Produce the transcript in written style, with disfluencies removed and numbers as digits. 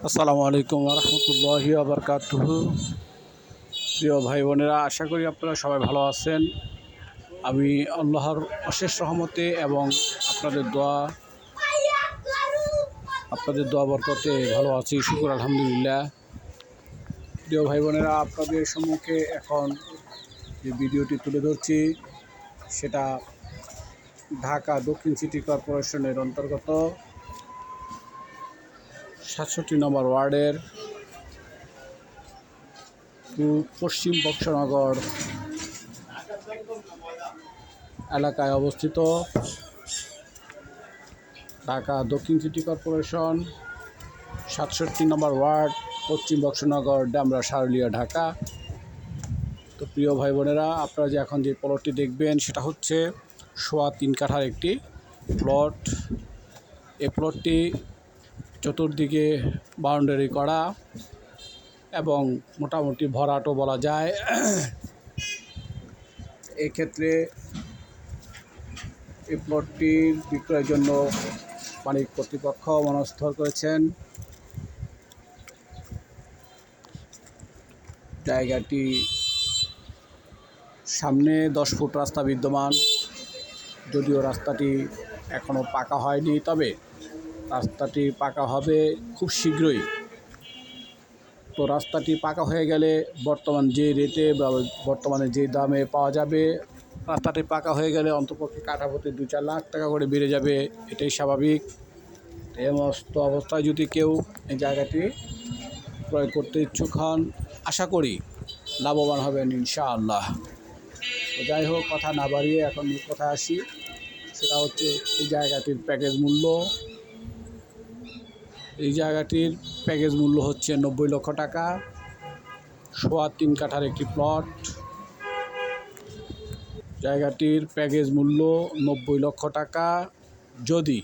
আসসালামু আলাইকুম রহমতুল্লাহি বারকাতুহু। প্রিয় ভাই বোনেরা, আশা করি আপনারা সবাই ভালো আছেন। আমি আল্লাহর অশেষ রহমতে এবং আপনাদের দোয়া বরকতে ভালো আছি, শুকর আলহামদুলিল্লাহ। প্রিয় ভাই বোনেরা, আপনাদের সম্মুখে এখন যে ভিডিওটি তুলে ধরছি সেটা ঢাকা দক্ষিণ সিটি কর্পোরেশনের অন্তর্গত ৬৭ নম্বর ওয়ার্ডের পশ্চিম বক্সনগর এলাকায় অবস্থিত ঢাকা দক্ষিণ সিটি কর্পোরেশন ৬৭ নম্বর ওয়ার্ড, পশ্চিম বক্সনগর, ডামরা, সারুলিয়া, ঢাকা। তো প্রিয় ভাই বোনেরা, আপনারা যে এখন যে প্লটটি দেখবেন সেটা হচ্ছে ৩.৫ কাঠার একটি প্লট। এই প্লটটি চতুর্দিকে বাউন্ডারি করা এবং মোটামুটি ভরাটও বলা যায়। এক্ষেত্রে এই প্লটটির বিক্রয়ের জন্য মালিক কর্তৃপক্ষ মনস্থির করেছেন। জায়গাটি সামনে 10 ফুট রাস্তা বিদ্যমান, যদিও রাস্তাটি এখনও পাকা হয়নি, তবে রাস্তাটি পাকা হবে খুব শীঘ্রই। তো রাস্তাটি পাকা হয়ে গেলে বর্তমান যে রেটে বা বর্তমানে যে দামে পাওয়া যাবে, রাস্তাটি পাকা হয়ে গেলে অন্তপক্ষে কাঠাপ্রতি 2-4 লাখ টাকা করে বেড়ে যাবে, এটাই স্বাভাবিক। এই মস্ত অবস্থায় যদি কেউ এই জায়গাটি ক্রয় করতে ইচ্ছুক হন, আশা করি লাভবান হবেন ইনশাআল্লাহ। তো যাই হোক, কথা না বাড়িয়ে এখন কথায় আসি। সেটা হচ্ছে এই জায়গাটির প্যাকেজ মূল্য। এই জায়গাটির প্যাকেজ মূল্য হচ্ছে 90 লক্ষ টাকা। ৩.৫ কাঠার একটি প্লট। জায়গাটির প্যাকেজ মূল্য 90 লক্ষ টাকা। যদি